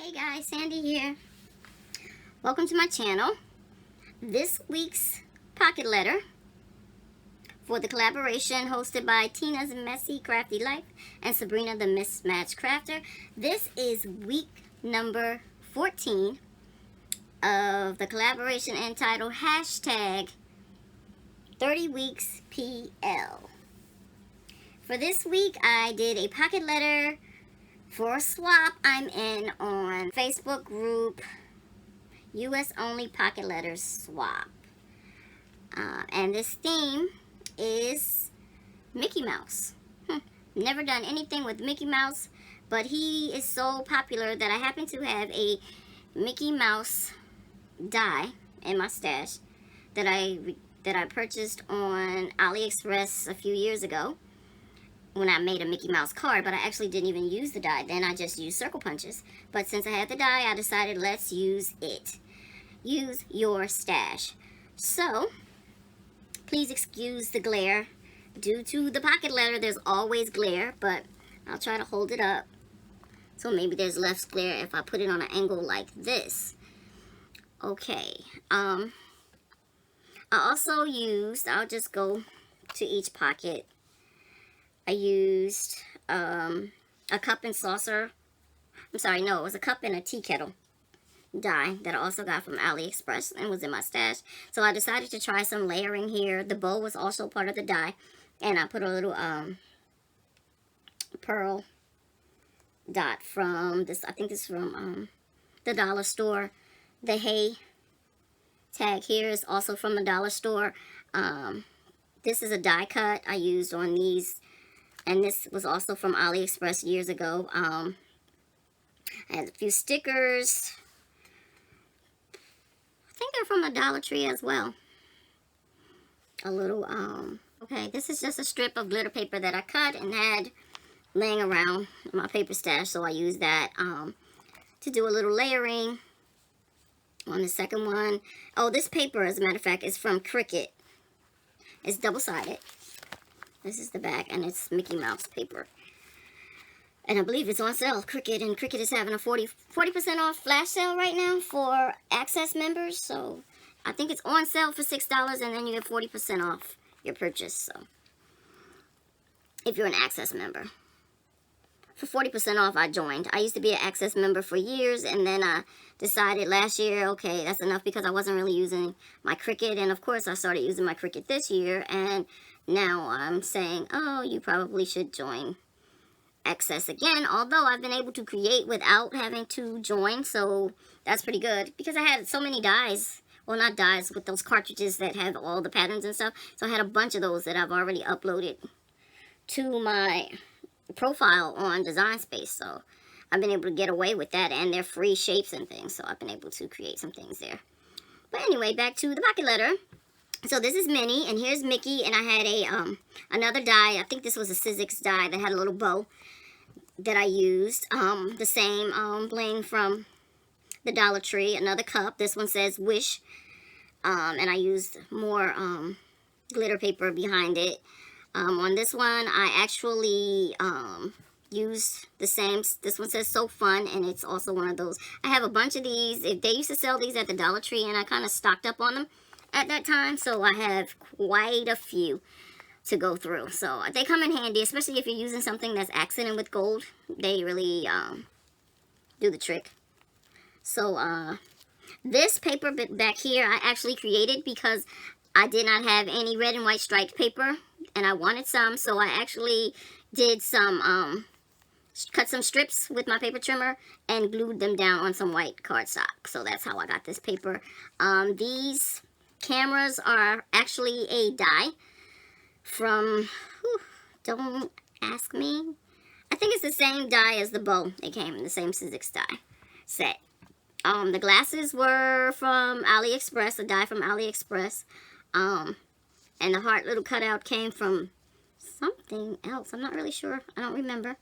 Hey guys, Sandee here. Welcome to my channel. This week's pocket letter for the collaboration hosted by Tina's Messy Crafty Life and Sabrina the Mismatch Crafter. This is week number 14 of the collaboration entitled hashtag 30 Weeks PL. For this week, I did a pocket letter for a swap. I'm in on Facebook group US Only Pocket Letters Swap. And this theme is Mickey Mouse. Never done anything with Mickey Mouse, but he is so popular that I happen to have a Mickey Mouse die in my stash that I purchased on AliExpress a few years ago when I made a Mickey Mouse card, but I actually didn't even use the die then. I just used circle punches. But since I had the die, I decided let's use it. Use your stash. So, please excuse the glare. Due to the pocket letter, there's always glare, but I'll try to hold it up. So maybe there's less glare if I put it on an angle like this. Okay. I also used, I'll just go to each pocket. I used a cup and saucer. I'm sorry, no, it was a cup and a tea kettle die that I also got from AliExpress and was in my stash. So I decided to try some layering here. The bow was also part of the die, and I put a little pearl dot from this. I think it's from the dollar store. The hay tag here is also from the dollar store. This is a die cut I used on these. And this was also from AliExpress years ago. I had a few stickers. I think they're from the Dollar Tree as well. A little, okay, this is just a strip of glitter paper that I cut and had laying around in my paper stash. So I used that to do a little layering on the second one. Oh, this paper, as a matter of fact, is from Cricut. It's double-sided. This is the back, and it's Mickey Mouse paper. And I believe it's on sale, Cricut, and Cricut is having a 40% off flash sale right now for Access members. So I think it's on sale for $6, and then you get 40% off your purchase. So if you're an Access member. For 40% off, I joined. I used to be an Access member for years, and then I decided last year, okay, that's enough because I wasn't really using my Cricut. And of course, I started using my Cricut this year, and now I'm saying, oh, you probably should join Access again, although I've been able to create without having to join, so that's pretty good, because I had so many dies, well, not dies, with those cartridges that have all the patterns and stuff, so I had a bunch of those that I've already uploaded to my profile on Design Space, so I've been able to get away with that, and they're free shapes and things, so I've been able to create some things there. But anyway, back to the pocket letter. So this is Minnie, and here's Mickey, and I had a another die. I think this was a Sizzix die that had a little bow that I used. The same bling from the Dollar Tree. Another cup. This one says Wish, and I used more glitter paper behind it. On this one, I actually used the same. This one says So Fun, and it's also one of those. I have a bunch of these. If they used to sell these at the Dollar Tree, and I kind of stocked up on them at that time, so I have quite a few to go through. So they come in handy, especially if you're using something that's accented with gold. They really do the trick. So this paper back here I actually created because I did not have any red and white striped paper, and I wanted some, so I actually did some cut some strips with my paper trimmer and glued them down on some white cardstock. So that's how I got this paper. These cameras are actually a die from, don't ask me. I think it's the same die as the bow. They came in the same Sizzix die set. The glasses were from AliExpress, a die from AliExpress. And the heart little cutout came from something else. I'm not really sure. I don't remember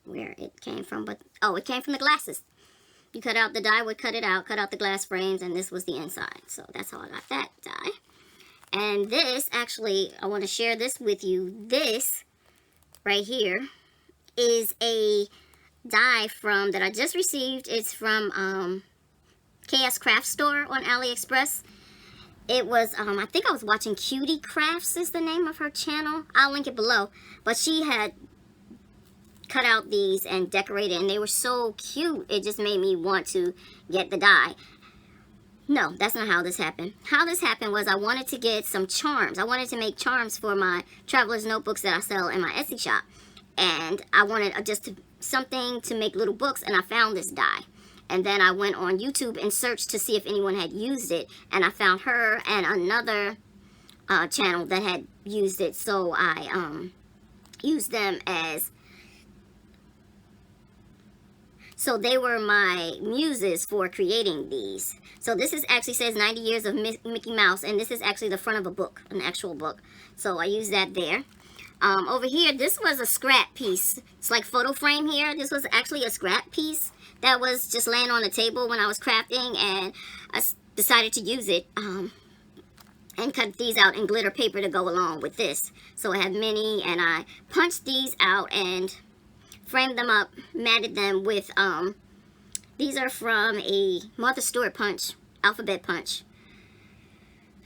where it came from, but oh, it came from the glasses. You cut out the die, would cut it out, cut out the glass frames, and this was the inside. So that's how I got that die. And this, actually, I want to share this with you. This right here is a die from that I just received. It's from KS Craft Store on AliExpress. It was, I think I was watching Cutie Crafts is the name of her channel. I'll link it below. But she had cut out these and decorated, and they were so cute. It just made me want to get the die. No, that's not how this happened. How this happened was I wanted to get some charms. I wanted to make charms for my traveler's notebooks that I sell in my Etsy shop. And I wanted just something to make little books, and I found this die. And then I went on YouTube and searched to see if anyone had used it. And I found her and another channel that had used it. So I used them as... So they were my muses for creating these. So this is actually says 90 years of Mickey Mouse. And this is actually the front of a book, an actual book. So I used that there. Over here, this was a scrap piece. It's like photo frame here. This was actually a scrap piece that was just laying on the table when I was crafting, and I decided to use it and cut these out in glitter paper to go along with this. So I have many, and I punched these out and framed them up, matted them with, these are from a Martha Stewart punch, alphabet punch,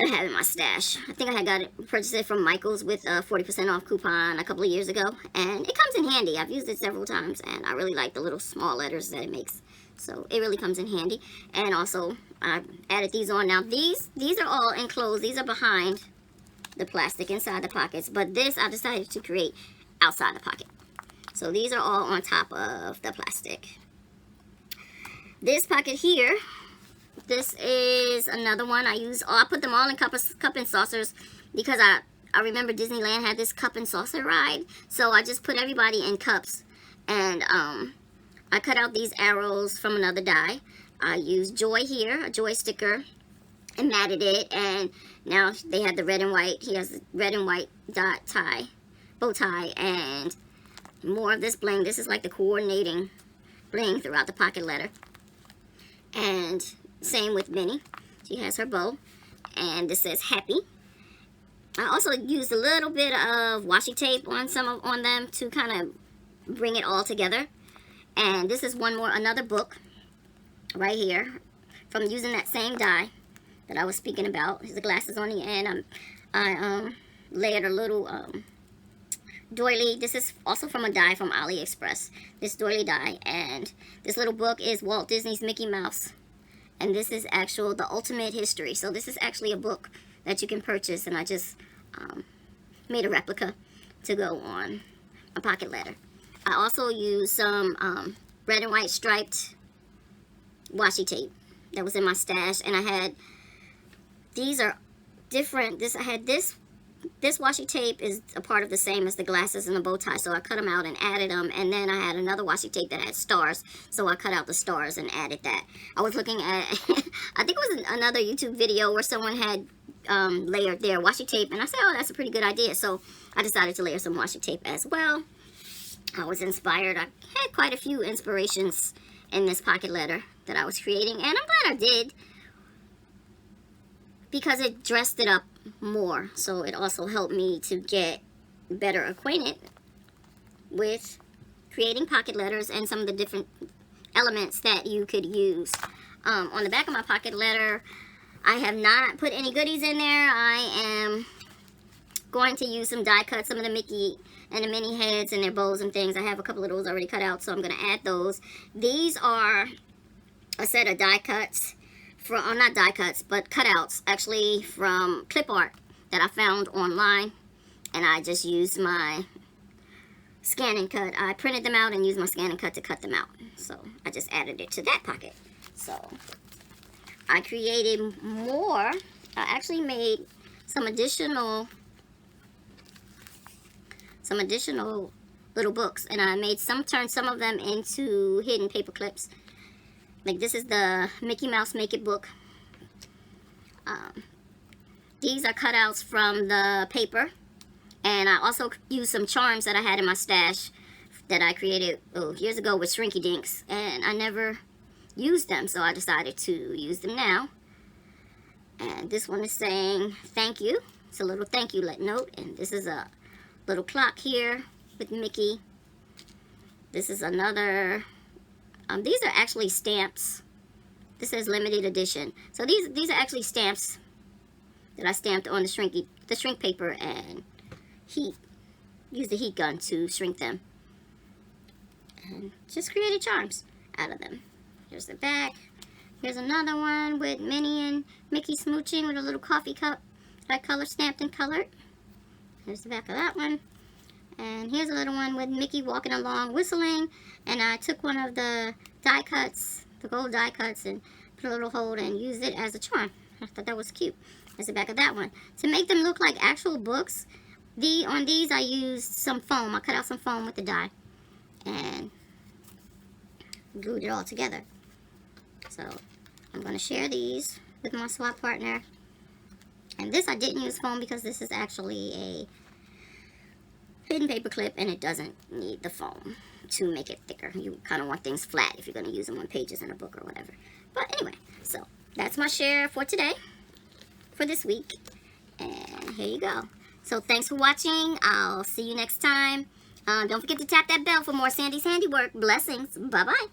that I have in my stash. I think I had purchased it from Michael's with a 40% off coupon a couple of years ago, and it comes in handy. I've used it several times, and I really like the little small letters that it makes, so it really comes in handy. And also I added these on. Now these are all enclosed. These are behind the plastic inside the pockets, but this I decided to create outside the pocket. So these are all on top of the plastic. This pocket here, this is another one I use. I put them all in cup and saucers because I remember Disneyland had this cup and saucer ride. So I just put everybody in cups. And I cut out these arrows from another die. I used Joy here, a Joy sticker, and matted it. And now they have the red and white. He has the red and white dot tie, bow tie, and more of this bling. This is like the coordinating bling throughout the pocket letter. And same with Minnie. She has her bow, and this says happy. I also used a little bit of washi tape on on them to kind of bring it all together. And this is another book right here from using that same die that I was speaking about. There's the glasses on the end. I layered a little doily. This is also from a die from AliExpress. This doily die, and this little book is Walt Disney's Mickey Mouse. And this is the ultimate history. So this is actually a book that you can purchase, and I just made a replica to go on a pocket letter. I also used some red and white striped washi tape that was in my stash, and I had, these are different. I had this washi tape is a part of the same as the glasses and the bow tie, so I cut them out and added them. And then I had another washi tape that had stars, so I cut out the stars and added that. I was looking at, I think it was another YouTube video where someone had layered their washi tape, and I said, oh, that's a pretty good idea. So I decided to layer some washi tape as well. I was inspired. I had quite a few inspirations in this pocket letter that I was creating, and I'm glad I did, because it dressed it up more. So it also helped me to get better acquainted with creating pocket letters and some of the different elements that you could use. On the back of my pocket letter, I have not put any goodies in there. I am going to use some die cuts, some of the Mickey and the Minnie heads and their bows and things. I have a couple of those already cut out, so I'm going to add those. These are a set of die cuts. Not die cuts, but cutouts, actually, from clip art that I found online, and I just used my scan and cut. I printed them out and used my scan and cut to cut them out, so I just added it to that pocket. So I created more. I actually made some additional little books, and I made turned some of them into hidden paper clips. Like this is the Mickey Mouse Make It book. These are cutouts from the paper. And I also used some charms that I had in my stash that I created years ago with Shrinky Dinks. And I never used them, so I decided to use them now. And this one is saying thank you. It's a little thank you note. And this is a little clock here with Mickey. This is another These are actually stamps. This says limited edition. So these are actually stamps that I stamped on the shrink paper and used the heat gun to shrink them. And just created charms out of them. Here's the back. Here's another one with Minnie and Mickey smooching with a little coffee cup that I color stamped and colored. Here's the back of that one. And here's a little one with Mickey walking along whistling. And I took one of the die cuts, the gold die cuts, and put a little hole and used it as a charm. I thought that was cute. There's the back of that one. To make them look like actual books, on these I used some foam. I cut out some foam with the die and glued it all together. So I'm going to share these with my swap partner. And this I didn't use foam because this is actually a hidden paper clip and it doesn't need the foam to make it thicker. You kind of want things flat if you're going to use them on pages in a book or whatever. But anyway, so that's my share for today, for this week. And here you go. So thanks for watching. I'll see you next time. Don't forget to tap that bell for more Sandee's Handiwork. Blessings. Bye-bye.